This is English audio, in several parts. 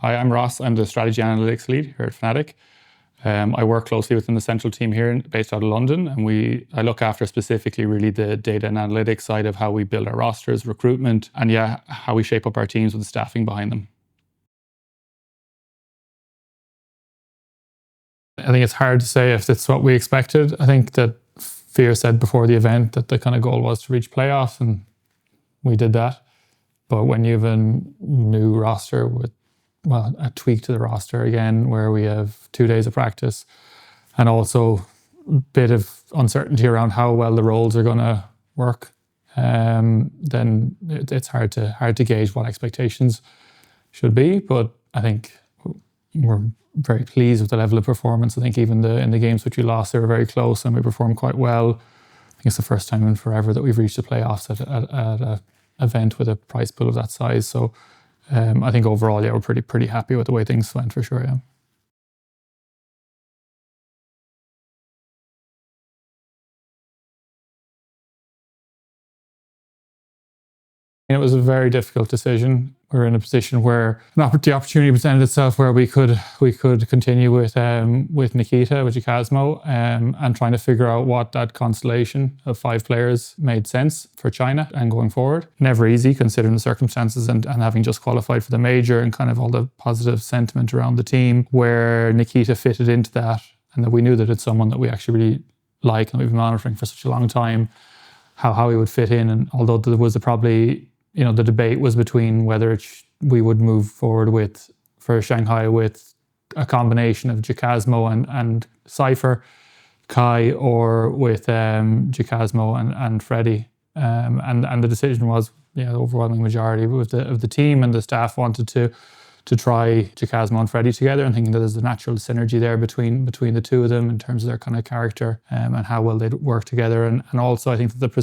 Hi, I'm Ross. I'm the Strategy Analytics Lead here at Fnatic. I work closely within the central team here based out of London, and I look after specifically really the data and analytics side of how we build our rosters, recruitment, and how we shape up our teams with the staffing behind them. I think it's hard to say if it's what we expected. I think that Fear said before the event that the kind of goal was to reach playoffs, and we did that. But when you have a new roster with, well, a tweak to the roster again, where we have 2 days of practice and also a bit of uncertainty around how well the roles are going to work, then it's hard to gauge what expectations should be. But I think we're very pleased with the level of performance. I think even in the games which we lost, they were very close and we performed quite well. I think it's the first time in forever that we've reached the playoffs at an event with a prize pool of that size. So I think overall, we're pretty happy with the way things went for sure, yeah. It was a very difficult decision. We were in a position where the opportunity presented itself where we could continue with Nikita, with Jacasmo, and trying to figure out what that constellation of 5 players made sense for China and going forward. Never easy considering the circumstances and having just qualified for the major and kind of all the positive sentiment around the team, where Nikita fitted into that, and that we knew that it's someone that we actually really like and we've been monitoring for such a long time, how he would fit in. And although there was the debate was between whether we would move forward for Shanghai with a combination of Jacasmo and Cypher, Kai, or with Jacasmo and Freddy. And the decision was, the overwhelming majority of the team and the staff wanted to try Jacasmo and Freddy together, and thinking that there's a natural synergy there between the two of them in terms of their kind of character and how well they'd work together. And also I think that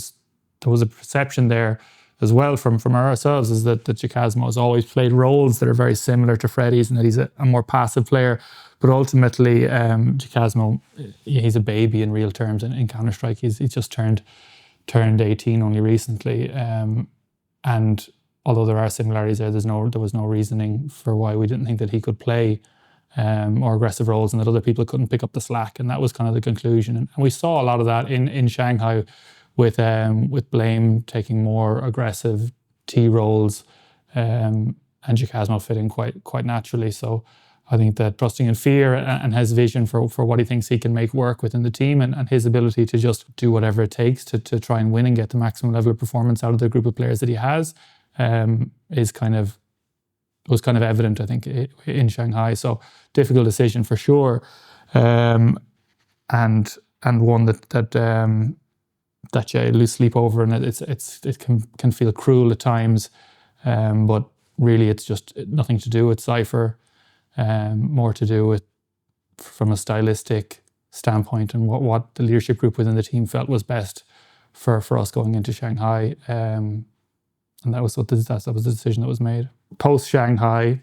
there was a perception there as well from ourselves, is that Jacasmo has always played roles that are very similar to Freddy's, and that he's a more passive player. But ultimately, Jacasmo, he's a baby in real terms in Counter-Strike. He's just turned 18 only recently. And although there are similarities there, there was no reasoning for why we didn't think that he could play more aggressive roles and that other people couldn't pick up the slack. And that was kind of the conclusion. And we saw a lot of that in Shanghai, with Blame taking more aggressive T roles, and Jacasmo fitting quite naturally. So I think that trusting in Fear and his vision for what he thinks he can make work within the team, and his ability to just do whatever it takes to try and win and get the maximum level of performance out of the group of players that he has, was kind of evident, I think, in Shanghai. So difficult decision for sure, and one that you lose sleep over, and it can feel cruel at times, but really it's just nothing to do with Cypher, more to do with from a stylistic standpoint and what the leadership group within the team felt was best for us going into Shanghai, and that was the decision that was made. Post Shanghai,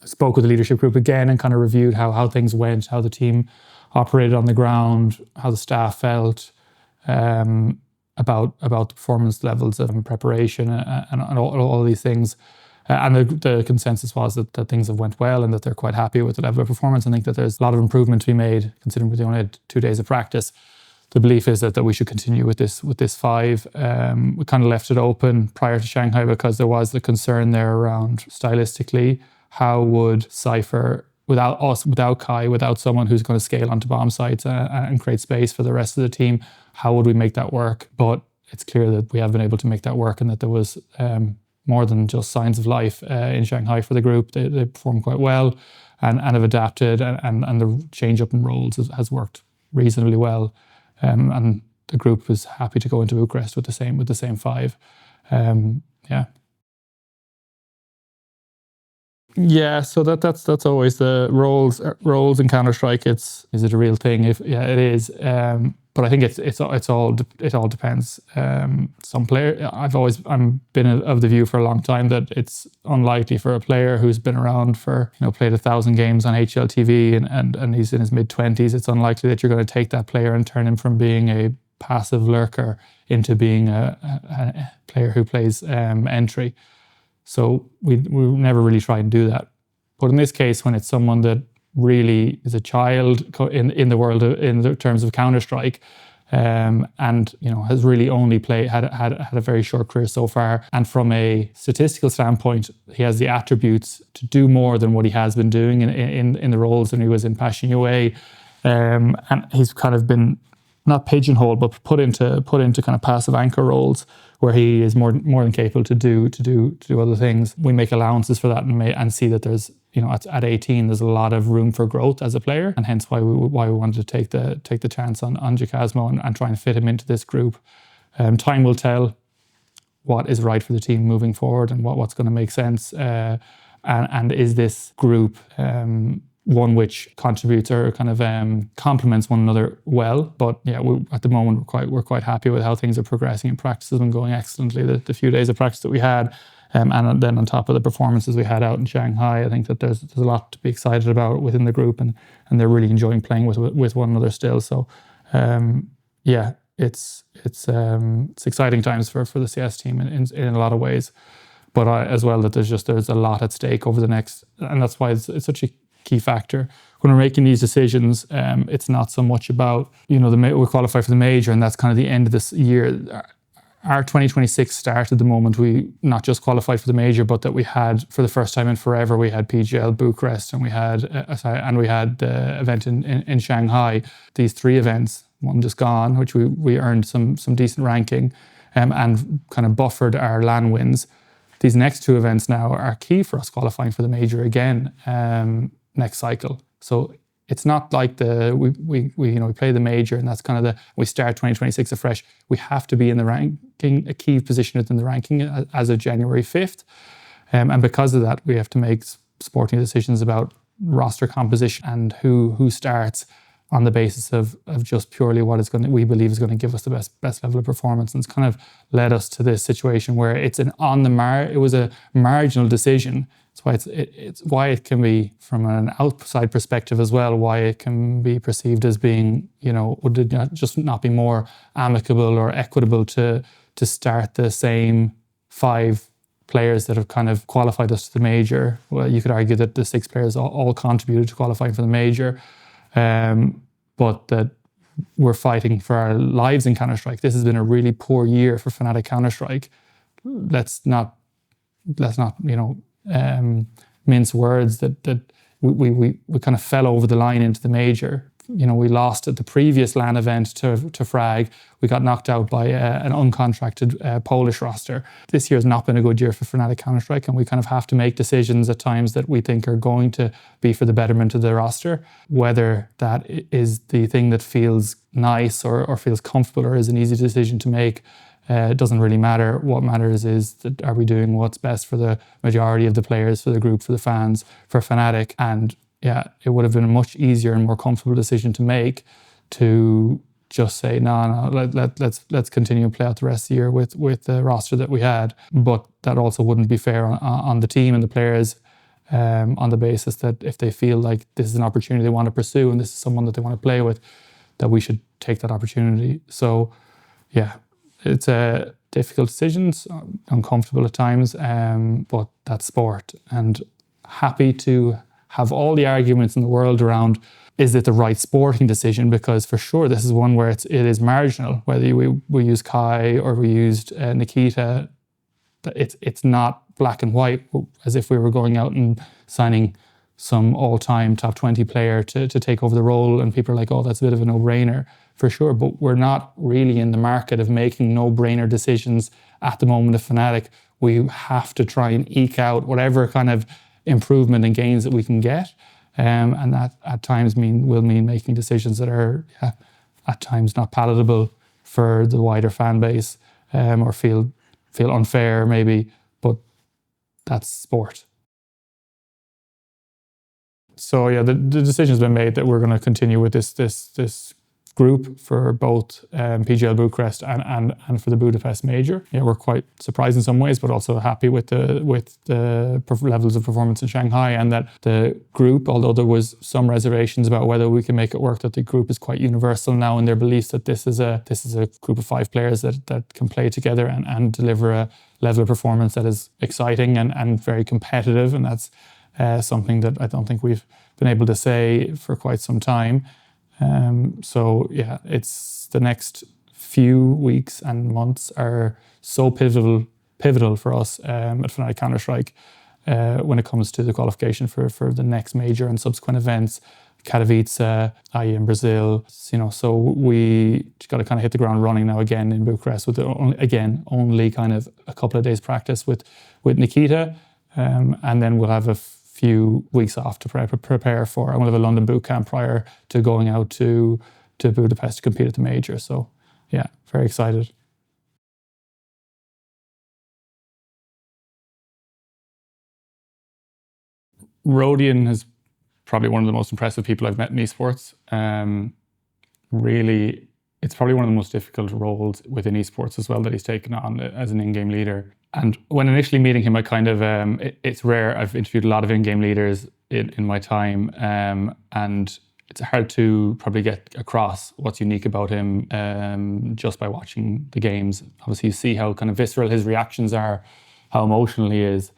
I spoke with the leadership group again and kind of reviewed how things went, how the team operated on the ground, how the staff felt, about the performance levels of preparation and all these things. And the consensus was that things have went well and that they're quite happy with the level of performance. I think that there's a lot of improvement to be made, considering we only had 2 days of practice. The belief is that we should continue with this 5. We kind of left it open prior to Shanghai because there was the concern there around stylistically, how would Cypher, without us, without Kai, without someone who's going to scale onto bomb sites and create space for the rest of the team, how would we make that work? But it's clear that we have been able to make that work, and that there was more than just signs of life in Shanghai for the group. They performed quite well and have adapted, and the change up in roles has worked reasonably well. And the group was happy to go into Bucharest with the same 5. Yeah, so that's always the roles in Counter-Strike. Is it a real thing? It is. But I think it all depends. Some player, I'm been of the view for a long time that it's unlikely for a player who's been around for, played 1,000 games on HLTV and he's in his mid-20s. It's unlikely that you're going to take that player and turn him from being a passive lurker into being a player who plays entry. So we never really try and do that. But in this case, when it's someone that really is a child in the world in the terms of Counter-Strike, and has really only had a very short career so far, and from a statistical standpoint, he has the attributes to do more than what he has been doing in the roles when he was in Passion UA, and he's kind of been not pigeonholed, but put into kind of passive anchor roles where he is more than capable to do other things. We make allowances for that and see that there's, at 18 there's a lot of room for growth as a player, and hence why we wanted to take the chance on Giacasmo and try and fit him into this group. Time will tell what is right for the team moving forward and what's going to make sense, and is this group one which contributes or kind of complements one another well. But yeah, at the moment we're quite happy with how things are progressing, and practice has been going excellently. The few days of practice that we had, and then on top of the performances we had out in Shanghai, I think that there's a lot to be excited about within the group, and they're really enjoying playing with one another still. So yeah, it's exciting times for the CS team in a lot of ways. But as well, that there's a lot at stake over the next, and that's why it's such a key factor when we're making these decisions. It's not so much about we qualify for the major and that's kind of the end of this year. Our 2026 started the moment we not just qualified for the major, but that we had, for the first time in forever, we had PGL Bucharest, and we had the event in Shanghai. These 3 events, one just gone, which we earned some decent ranking, and kind of buffered our LAN wins. These next 2 events now are key for us qualifying for the major again next cycle. So it's not like we play the major and that's kind of we start 2026 afresh. We have to be in the ranking, a key position within the ranking as of January 5th. And because of that, we have to make sporting decisions about roster composition and who starts on the basis of just purely what we believe is going to give us the best level of performance. And it's kind of led us to this situation where it's it was a marginal decision. It's why it can be, from an outside perspective as well, why it can be perceived as being, would it just not be more amicable or equitable to start the same 5 players that have kind of qualified us to the major? Well, you could argue that the 6 players all contributed to qualifying for the major, but that we're fighting for our lives in Counter-Strike. This has been a really poor year for Fnatic Counter-Strike. Let's not mince words that we kind of fell over the line into the major. We lost at the previous LAN event to Frag. We got knocked out by an uncontracted Polish roster. This year has not been a good year for Fnatic Counter-Strike, and we kind of have to make decisions at times that we think are going to be for the betterment of the roster. Whether that is the thing that feels nice or feels comfortable or is an easy decision to make, it doesn't really matter. What matters is that are we doing what's best for the majority of the players, for the group, for the fans, for Fnatic. And yeah, it would have been a much easier and more comfortable decision to make to just say, no, let's continue and play out the rest of the year with the roster that we had. But that also wouldn't be fair on the team and the players, on the basis that if they feel like this is an opportunity they want to pursue and this is someone that they want to play with, that we should take that opportunity. So yeah, it's difficult decisions, uncomfortable at times, but that's sport. And happy to have all the arguments in the world around, is it the right sporting decision? Because for sure, this is one where it is marginal. Whether we use Kai or we used Nikita, it's not black and white, as if we were going out and signing some all-time top 20 player to take over the role, and people are like, oh, that's a bit of a no-brainer. For sure, but we're not really in the market of making no-brainer decisions at the moment of Fnatic. We have to try and eke out whatever kind of improvement and gains that we can get, and that at times will mean making decisions that are at times not palatable for the wider fan base, or feel unfair maybe, but that's sport. So yeah, the decision's been made that we're going to continue with this group for both PGL Bucharest and for the Budapest major. Yeah, we're quite surprised in some ways, but also happy with the levels of performance in Shanghai, and that the group, although there was some reservations about whether we can make it work, that the group is quite universal now in their beliefs that this is a group of 5 players that can play together and deliver a level of performance that is exciting and very competitive, and that's something that I don't think we've been able to say for quite some time. So yeah, it's the next few weeks and months are so pivotal for us at Fnatic Counter-Strike when it comes to the qualification for the next major and subsequent events, Katowice, i.e. in Brazil. So we got to kind of hit the ground running now again in Bucharest with only kind of a couple of days practice with Nikita, and then we'll have a few weeks off to prepare for, and we'll have a London boot camp prior to going out to Budapest to compete at the major. So yeah, very excited. Rodion is probably one of the most impressive people I've met in esports. Really, it's probably one of the most difficult roles within esports as well that he's taken on as an in-game leader. And when initially meeting him, I kind of, it's rare. I've interviewed a lot of in-game leaders in my time, and it's hard to probably get across what's unique about him just by watching the games. Obviously, you see how kind of visceral his reactions are, how emotional he is.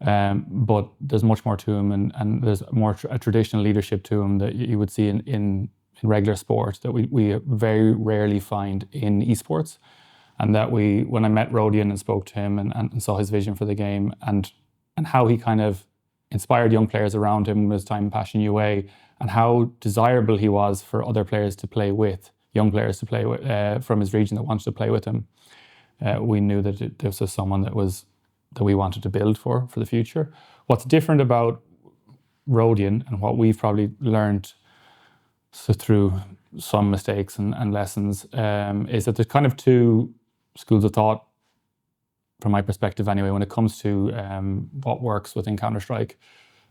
But there's much more to him, and there's a traditional leadership to him that you would see in regular sport that we very rarely find in esports. And that when I met Rodion and spoke to him and saw his vision for the game and how he kind of inspired young players around him with his time in Passion UA, and how desirable he was for other players to play with, young players to play with from his region that wanted to play with him, we knew that this was someone that we wanted to build for the future. What's different about Rodion and what we've probably learned through some mistakes and lessons is that there's kind of two schools of thought, from my perspective anyway, when it comes to what works within Counter-Strike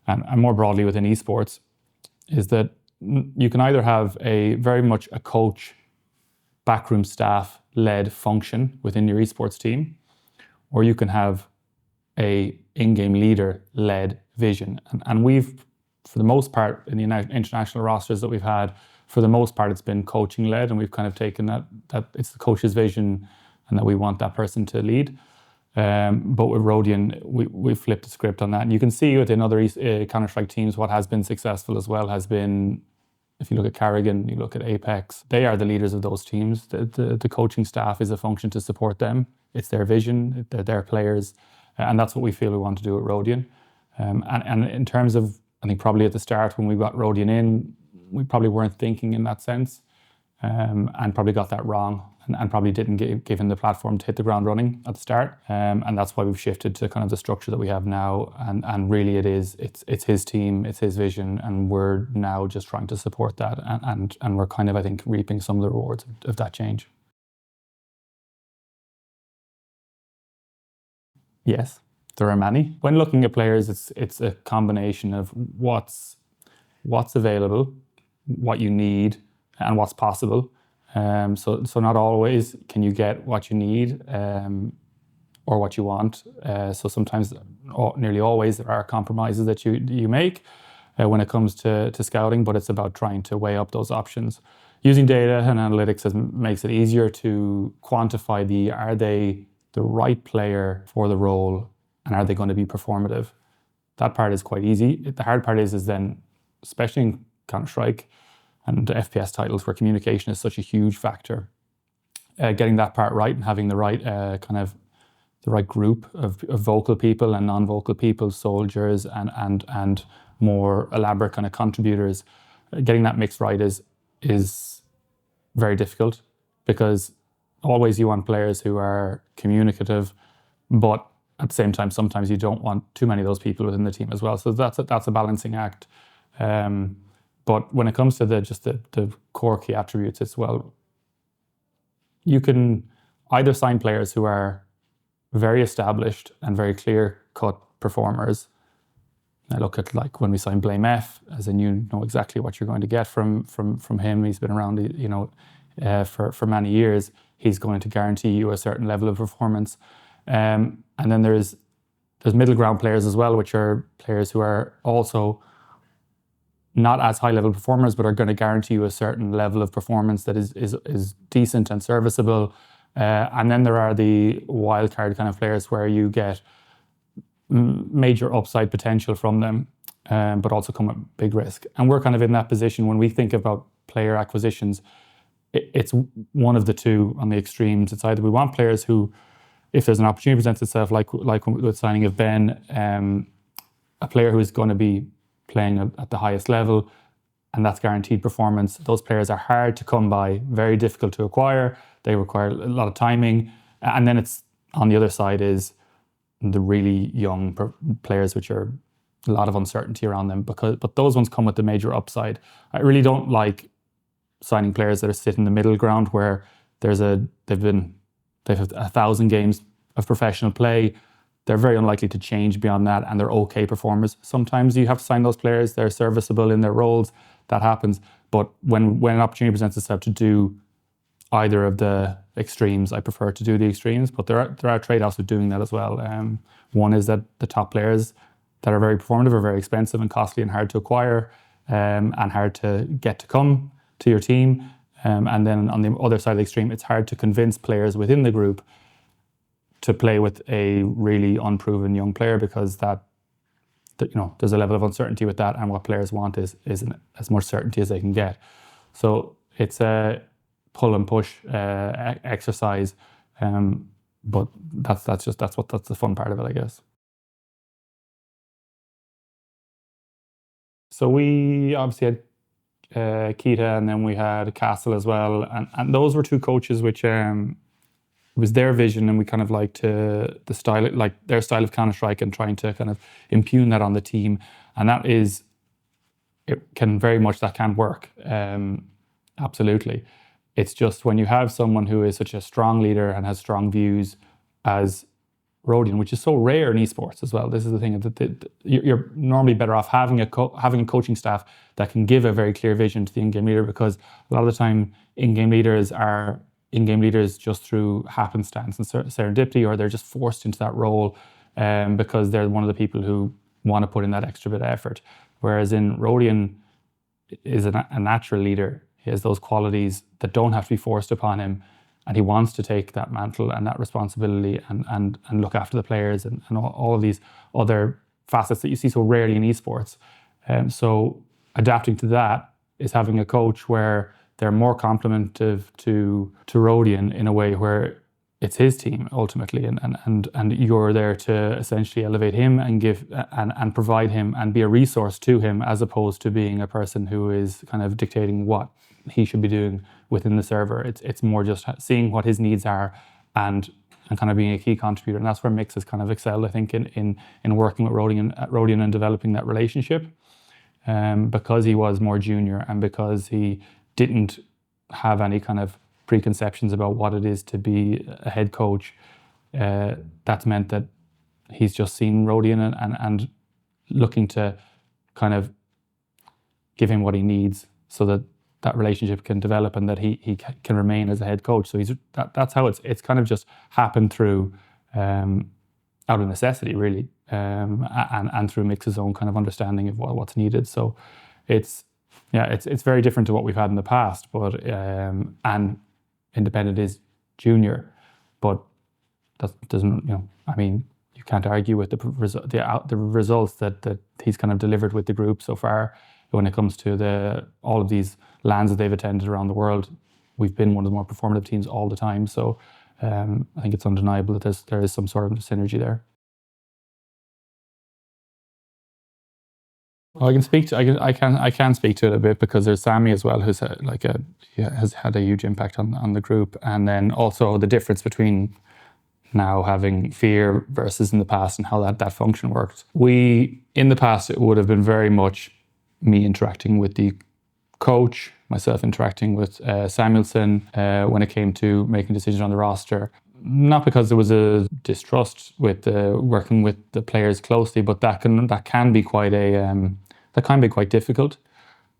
and more broadly within esports, is that you can either have very much a coach, backroom staff led function within your esports team, or you can have a in-game leader-led vision. And we've, for the most part, in the international rosters that we've had, for the most part, it's been coaching-led, and we've kind of taken that it's the coach's vision and that we want that person to lead. But with Rodion, we flipped the script on that. And you can see within other Counter-Strike teams what has been successful as well has been, if you look at Carrigan, you look at Apex, they are the leaders of those teams. The coaching staff is a function to support them. It's their vision, they're their players. And that's what we feel we want to do at Rodion. And in terms of, I think probably at the start when we got Rodion in, we probably weren't thinking in that sense, and probably got that wrong, and probably didn't give him the platform to hit the ground running at the start. And that's why we've shifted to kind of the structure that we have now. And really it's his team, it's his vision, and we're now just trying to support that. And we're kind of, I think, reaping some of the rewards of that change. Yes, there are many. When looking at players, it's a combination of what's available, what you need, and what's possible. So not always can you get what you need or what you want. So sometimes, nearly always, there are compromises that you make when it comes to scouting, but it's about trying to weigh up those options. Using data and analytics makes it easier to quantify are they the right player for the role, and are they going to be performative? That part is quite easy. The hard part is then, especially in Counter-Strike and the FPS titles where communication is such a huge factor, getting that part right and having the right the right group of vocal people and non-vocal people, soldiers and more elaborate kind of contributors, getting that mix right is very difficult, because always you want players who are communicative, but at the same time, sometimes you don't want too many of those people within the team as well. So that's a balancing act. But when it comes to the core key attributes, it's, well, you can either sign players who are very established and very clear-cut performers. I look at, like, when we signed Blame F, as in, you know exactly what you're going to get from him. He's been around, for many years. He's going to guarantee you a certain level of performance. And then there's middle ground players as well, which are players who are also not as high level performers, but are going to guarantee you a certain level of performance that is decent and serviceable. And then there are the wildcard kind of players where you get major upside potential from them. but also come at big risk. And we're kind of in that position when we think about player acquisitions. It's one of the two on the extremes. It's either we want players who, if there's an opportunity presents itself, like with signing of Ben, a player who is going to be playing at the highest level, and that's guaranteed performance. Those players are hard to come by, very difficult to acquire. They require a lot of timing. And then it's on the other side is the really young players, which are a lot of uncertainty around them. But those ones come with the major upside. I really don't like signing players that are sitting in the middle ground where they've had 1,000 games of professional play. They're very unlikely to change beyond that, and they're okay performers. Sometimes you have to sign those players, they're serviceable in their roles, that happens. But when an opportunity presents itself to do either of the extremes, I prefer to do the extremes, but there are trade-offs with doing that as well. One is that the top players that are very performative are very expensive and costly and hard to acquire, and hard to get to come to your team. And then on the other side of the extreme, it's hard to convince players within the group to play with a really unproven young player, because there's a level of uncertainty with that, and what players want is as much certainty as they can get. So it's a pull and push exercise, but that's the fun part of it, I guess. So we obviously had Keita, and then we had Castle as well, and those were two coaches which it was their vision, and we kind of liked the style, like their style of Counter-Strike, and trying to kind of impugn that on the team. And that can work, absolutely. It's just when you have someone who is such a strong leader and has strong views as Rodion, which is so rare in esports as well. This is the thing, that you're normally better off having a coaching staff that can give a very clear vision to the in-game leader, because a lot of the time in-game leaders are in-game leaders just through happenstance and serendipity, or they're just forced into that role because they're one of the people who want to put in that extra bit of effort. Whereas Rodion is a natural leader. He has those qualities that don't have to be forced upon him, and he wants to take that mantle and that responsibility and look after the players and all of these other facets that you see so rarely in esports. So adapting to that is having a coach where they're more complementive to Rodion in a way where it's his team ultimately, and you're there to essentially elevate him and give and provide him and be a resource to him, as opposed to being a person who is kind of dictating what he should be doing within the server. It's more just seeing what his needs are and kind of being a key contributor. And that's where Mix has kind of excelled, I think, in working with Rodion and developing that relationship, because he was more junior and because he didn't have any kind of preconceptions about what it is to be a head coach. That's meant that he's just seen Rodion and looking to kind of give him what he needs so that relationship can develop and that he can remain as a head coach. So that's how it's kind of just happened through out of necessity, really, and through Mix's own kind of understanding of what's needed. So it's very different to what we've had in the past, but and Independent is junior, but that doesn't, I mean, you can't argue with the results that he's kind of delivered with the group so far. When it comes to all of these LANs that they've attended around the world, we've been one of the more performative teams all the time. So I think it's undeniable that there is some sort of synergy there. Well, I can speak to it a bit, because there's Sammy as well, who's has had a huge impact on the group, and then also the difference between now having Fear versus in the past and how that function worked. In the past, it would have been very much me interacting with the coach, myself interacting with Samuelson when it came to making decisions on the roster. Not because there was a distrust with working with the players closely, but that can be quite difficult.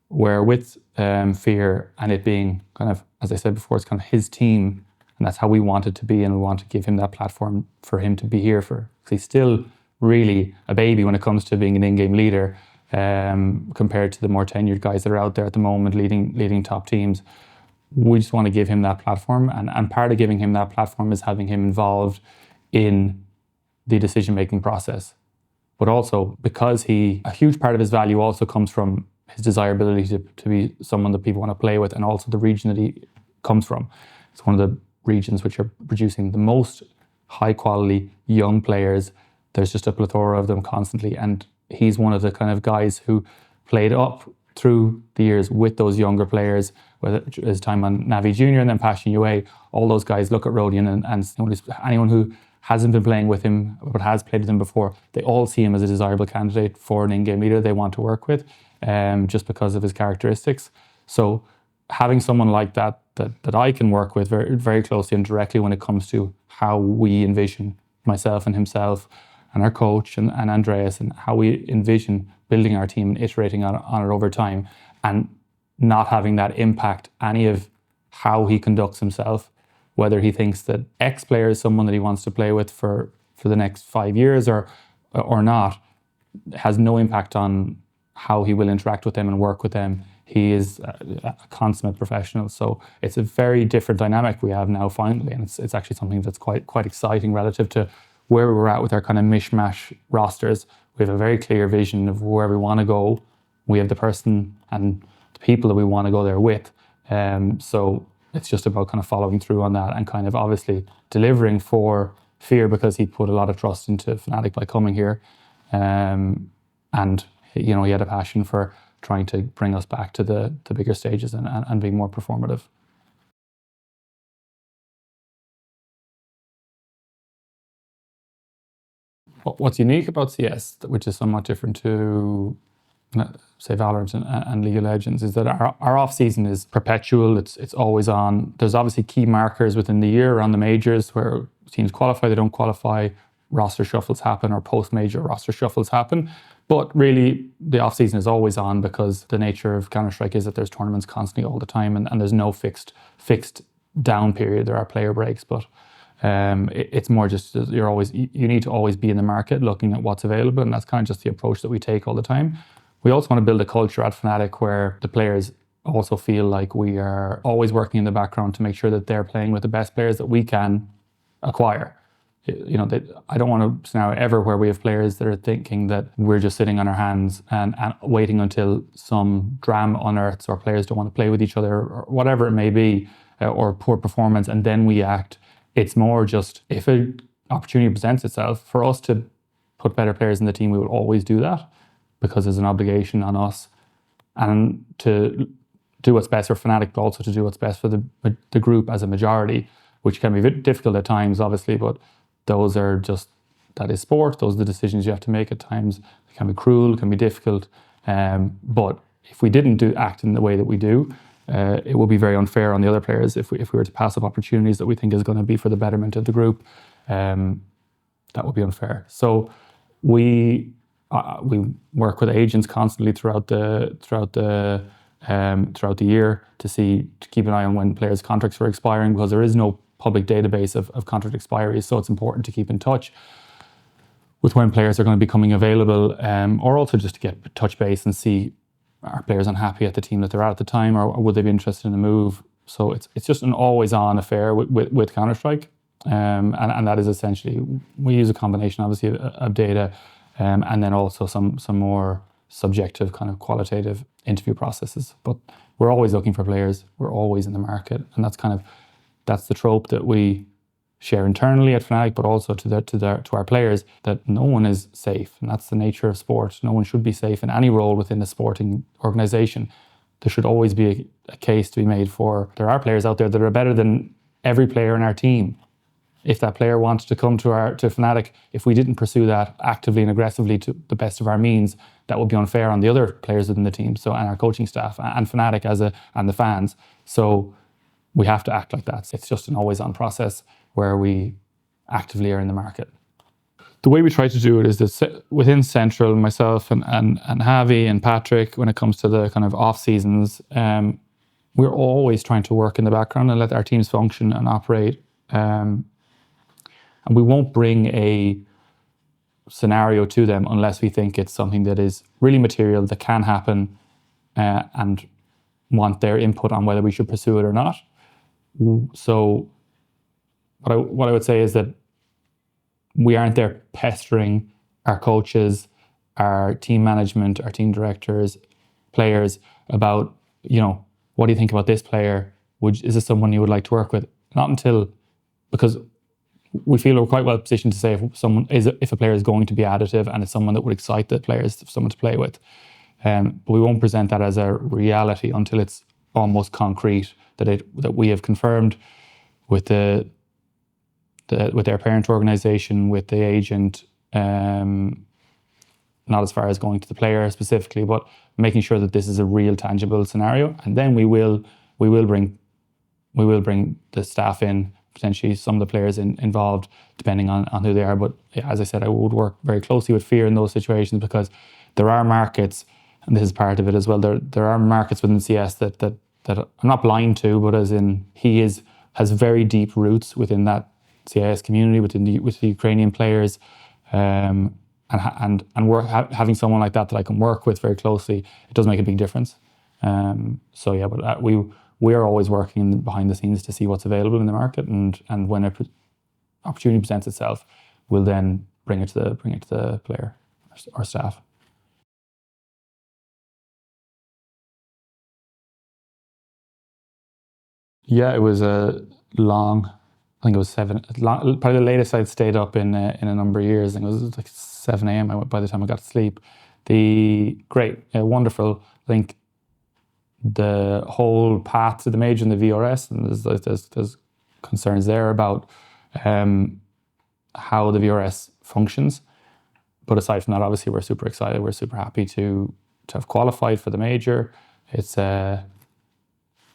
Where with Fear and it being kind of, as I said before, it's kind of his team, and that's how we want it to be, and we want to give him that platform for him to be here for. Because he's still really a baby when it comes to being an in-game leader, compared to the more tenured guys that are out there at the moment leading top teams. We just want to give him that platform, and part of giving him that platform is having him involved in the decision-making process. but also because a huge part of his value also comes from his desirability to be someone that people want to play with, and also the region that he comes from. It's one of the regions which are producing the most high quality young players. There's just a plethora of them constantly, and he's one of the kind of guys who played up through the years with those younger players, whether his time on Navi Junior and then Passion UA. All those guys look at Rodion and anyone who hasn't been playing with him but has played with him before, they all see him as a desirable candidate for an in-game leader they want to work with, just because of his characteristics. So having someone like that I can work with very, very closely and directly when it comes to how we envision, myself and himself and our coach and Andreas, and how we envision building our team and iterating on it over time, and not having that impact any of how he conducts himself, whether he thinks that X player is someone that he wants to play with for the next 5 years or not, has no impact on how he will interact with them and work with them. He is a consummate professional. So it's a very different dynamic we have now finally, and it's actually something that's quite exciting relative to where we were at with our kind of mishmash rosters. We have a very clear vision of where we want to go. We have the person and the people that we want to go there with. So it's just about kind of following through on that and kind of obviously delivering for Fear, because he put a lot of trust into Fnatic by coming here. And he had a passion for trying to bring us back to the bigger stages and be more performative. What's unique about CS, which is somewhat different to, say, Valorant and League of Legends, is that our off season is perpetual. It's always on. There's obviously key markers within the year around the majors where teams qualify, they don't qualify, roster shuffles happen, or post-major roster shuffles happen. But really, the off season is always on, because the nature of Counter-Strike is that there's tournaments constantly all the time, and there's no fixed down period. There are player breaks, but it's more just you need to always be in the market looking at what's available, and that's kind of just the approach that we take all the time. We also want to build a culture at Fnatic where the players also feel like we are always working in the background to make sure that they're playing with the best players that we can acquire. I don't want a scenario ever where we have players that are thinking that we're just sitting on our hands and waiting until some drama unearths, or players don't want to play with each other, or whatever it may be, or poor performance, and then we act. It's more just, if an opportunity presents itself for us to put better players in the team, we will always do that, because there's an obligation on us and to do what's best for Fnatic, but also to do what's best for the group as a majority, which can be a bit difficult at times, obviously, but that is sport. Those are the decisions you have to make at times. It can be cruel, it can be difficult. But if we didn't act in the way that we do, it would be very unfair on the other players if we were to pass up opportunities that we think is going to be for the betterment of the group. That would be unfair. So we work with agents constantly throughout the year to keep an eye on when players' contracts are expiring, because there is no public database of contract expiries. So it's important to keep in touch with when players are going to be coming available, or also just to get touch base and see, are players unhappy at the team that they're at the time, or would they be interested in a move? So it's just an always on affair with Counter-Strike. And that is essentially, we use a combination obviously of data, and then also some more subjective kind of qualitative interview processes. But we're always looking for players. We're always in the market, and that's the trope that we share internally at Fnatic, but also to our players, that no one is safe, and that's the nature of sport. No one should be safe in any role within a sporting organization. There should always be a case to be made for, there are players out there that are better than every player in our team. If that player wants to come to Fnatic, if we didn't pursue that actively and aggressively to the best of our means, that would be unfair on the other players within the team, so, and our coaching staff and Fnatic and the fans. So we have to act like that. It's just an always-on process where we actively are in the market. The way we try to do it is that within Central, myself and Javi and Patrick, when it comes to the kind of off seasons, we're always trying to work in the background and let our teams function and operate. And we won't bring a scenario to them unless we think it's something that is really material, that can happen, and want their input on whether we should pursue it or not. So what I would say is that we aren't there pestering our coaches, our team management, our team directors, players about, what do you think about this player? Is this someone you would like to work with? Not until, because we feel we're quite well positioned to say if a player is going to be additive and it's someone that would excite the players, someone to play with. But we won't present that as a reality until it's almost concrete that we have confirmed with with their parent organization, with the agent, not as far as going to the player specifically, but making sure that this is a real tangible scenario. And then we will bring the staff in, potentially some of the players involved, depending on who they are. But yeah, as I said, I would work very closely with Fear in those situations, because there are markets, and this is part of it as well. There are markets within CS that I'm not blind to, but as in has very deep roots within that CIS community, with the Ukrainian players, and having someone like that I can work with very closely, it does make a big difference. So yeah, but we are always working behind the scenes to see what's available in the market, and when an opportunity presents itself, we'll then bring it to the player or staff. Yeah, it was a long. I think it was probably the latest I'd stayed up in a number of years. I think it was like 7 a.m. by the time I got to sleep. Wonderful. I think the whole path to the major and the VRS, and there's concerns there about how the VRS functions. But aside from that, obviously we're super excited. We're super happy to have qualified for the major.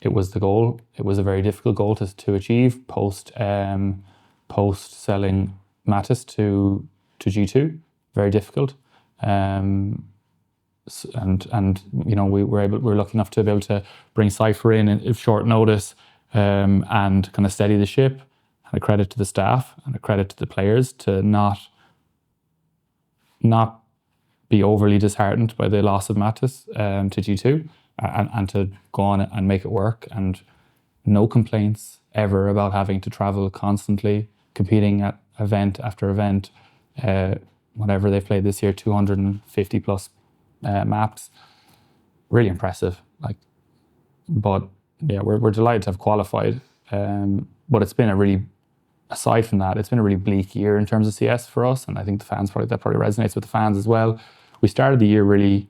It was the goal. It was a very difficult goal to achieve post selling Mattis to G2. Very difficult. And we were lucky enough to be able to bring Cypher in short notice, and kind of steady the ship. And a credit to the staff and a credit to the players to not be overly disheartened by the loss of Mattis to G2, and to go on and make it work. And no complaints ever about having to travel constantly, competing at event after event. Whatever they've played this year, 250 plus maps. Really impressive. But yeah, we're delighted to have qualified. But it's been aside from that, it's been a really bleak year in terms of CS for us, and I think that probably resonates with the fans as well. We started the year really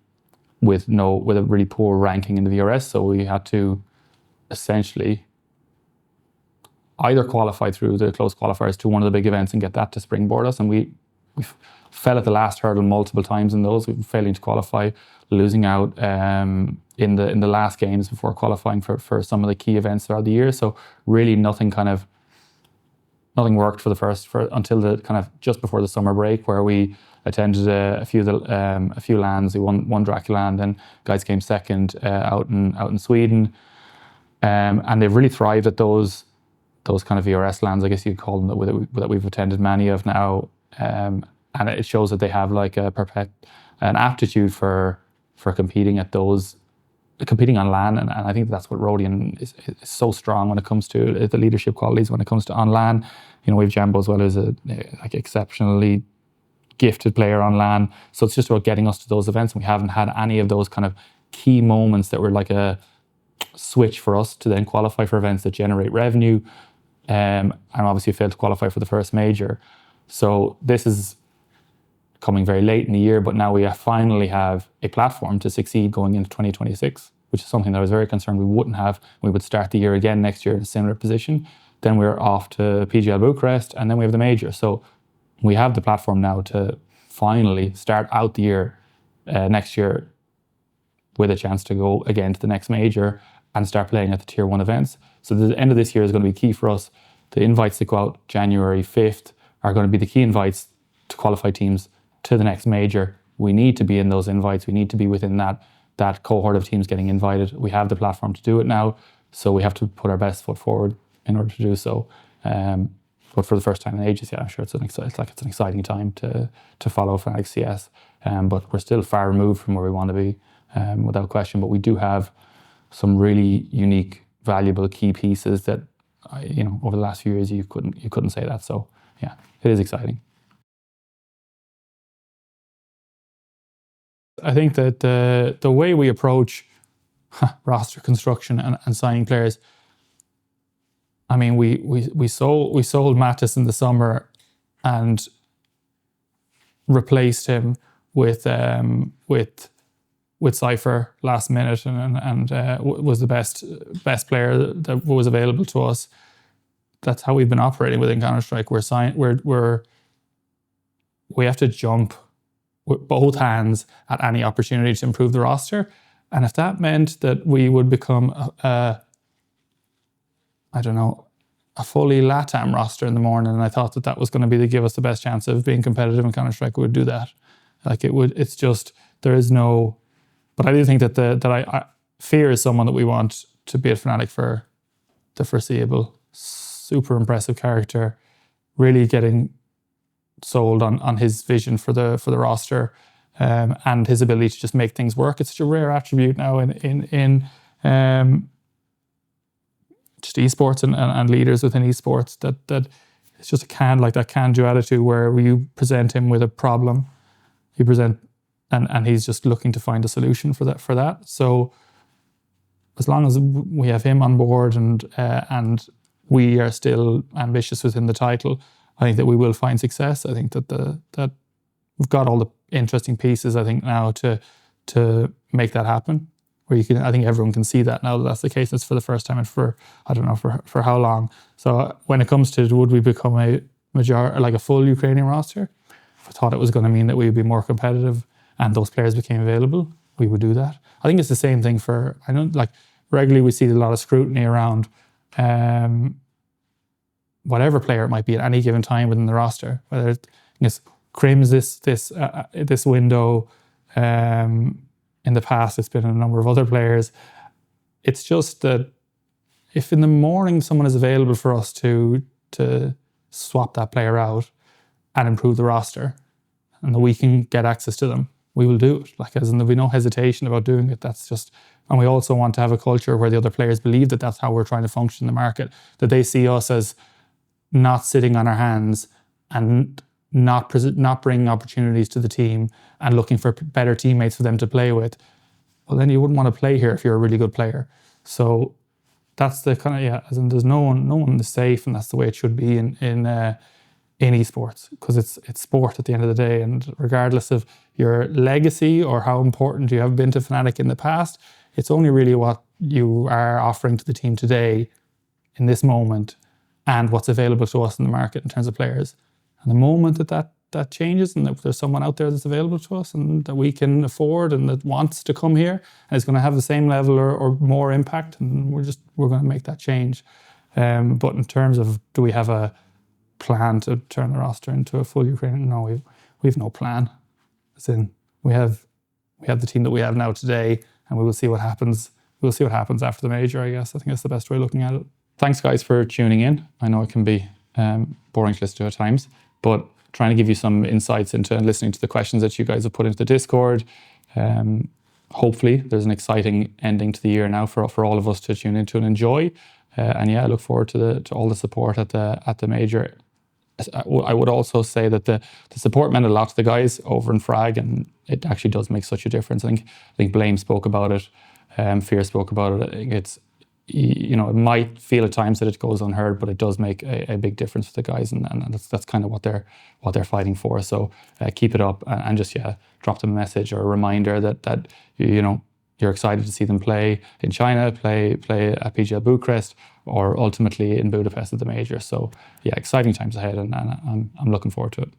with a really poor ranking in the VRS, so we had to essentially either qualify through the close qualifiers to one of the big events and get that to springboard us, and we fell at the last hurdle multiple times in those. We were failing to qualify, losing out in the last games before qualifying for some of the key events throughout the year. So really nothing worked until the kind of just before the summer break, where we attended a few LANs. We won Draculand, and guys came second out in Sweden, and they've really thrived at those kind of VRS LANs, I guess you'd call them, that we've attended many of now, and it shows that they have like an aptitude for competing on LAN, and I think that's what Rodian is so strong when it comes to the leadership qualities when it comes to on LAN. We have Jambo as well, as a exceptionally gifted player on LAN. So it's just about getting us to those events, and we haven't had any of those kind of key moments that were like a switch for us to then qualify for events that generate revenue, and obviously failed to qualify for the first major. So this is coming very late in the year, but now we finally have a platform to succeed going into 2026, which is something that I was very concerned we wouldn't have. We would start the year again next year in a similar position. Then we're off to PGL Bucharest, and then we have the major. So we have the platform now to finally start out the year next year with a chance to go again to the next major and start playing at the tier 1 events. So the end of this year is going to be key for us. The invites that go out January 5th are going to be the key invites to qualify teams to the next major. We need to be in those invites. We need to be within that cohort of teams getting invited. We have the platform to do it now, so we have to put our best foot forward in order to do so. But for the first time in ages, yeah, I'm sure it's an exciting time to follow Fnatic CS. But we're still far removed from where we want to be, without question. But we do have some really unique, valuable key pieces that, over the last few years you couldn't say that. So yeah, it is exciting. I think that the way we approach roster construction and signing players, I mean, we sold Mattis in the summer and replaced him with Cypher last minute, and was the best player that was available to us. That's how we've been operating within Counter-Strike. We have to jump with both hands at any opportunity to improve the roster. And if that meant that we would become a fully LATAM roster in the morning, and I thought that was going to be to give us the best chance of being competitive in Counter-Strike, we would do that. Like it's just, there is no, but I do think that I Fear is someone that we want to be at Fnatic for the foreseeable. Super impressive character, really getting sold on his vision for the roster, and his ability to just make things work. It's such a rare attribute now in just esports and leaders within esports, that it's just that can-do attitude where you present him with a problem, and he's just looking to find a solution for that. So as long as we have him on board and we are still ambitious within the title, I think that we will find success. I think that we've got all the interesting pieces, I think, now to make that happen. I think everyone can see that now that that's the case. It's for the first time and for how long. So when it comes to would we become a full Ukrainian roster, if I thought it was going to mean that we would be more competitive and those players became available, we would do that. I think it's the same thing regularly we see a lot of scrutiny around whatever player it might be at any given time within the roster, whether it's Crim's this window. In the past, it's been a number of other players. It's just that if in the morning someone is available for us to swap that player out and improve the roster, and that we can get access to them, we will do it. There'll be no hesitation about doing it. And we also want to have a culture where the other players believe that that's how we're trying to function in the market, that they see us as not sitting on our hands and not bringing opportunities to the team and looking for better teammates for them to play with. Well, then you wouldn't want to play here if you're a really good player. So that's the kind of, as in there's no one is safe, and that's the way it should be in esports, because it's sport at the end of the day. And regardless of your legacy or how important you have been to Fnatic in the past, it's only really what you are offering to the team today in this moment and what's available to us in the market in terms of players. And the moment that changes, and that there's someone out there that's available to us and that we can afford and that wants to come here and is going to have the same level or more impact, and we're going to make that change. But in terms of, do we have a plan to turn the roster into a full Ukrainian? No, we've no plan. As in, we have the team that we have now today, and we will see what happens. We'll see what happens after the major, I guess. I think that's the best way of looking at it. Thanks, guys, for tuning in. I know it can be boring to listen to at times, but trying to give you some insights into and listening to the questions that you guys have put into the Discord. Hopefully there's an exciting ending to the year now for all of us to tune into and enjoy. I look forward to all the support at the major. I would also say that the support meant a lot to the guys over in Frag, and it actually does make such a difference. I think Blame spoke about it, Fear spoke about it. I think it's, it might feel at times that it goes unheard, but it does make a big difference for the guys, and that's kind of what they're fighting for. So keep it up, and just drop them a message or a reminder that you're excited to see them play in China, play at PGL Bucharest, or ultimately in Budapest at the major. So exciting times ahead, and I'm looking forward to it.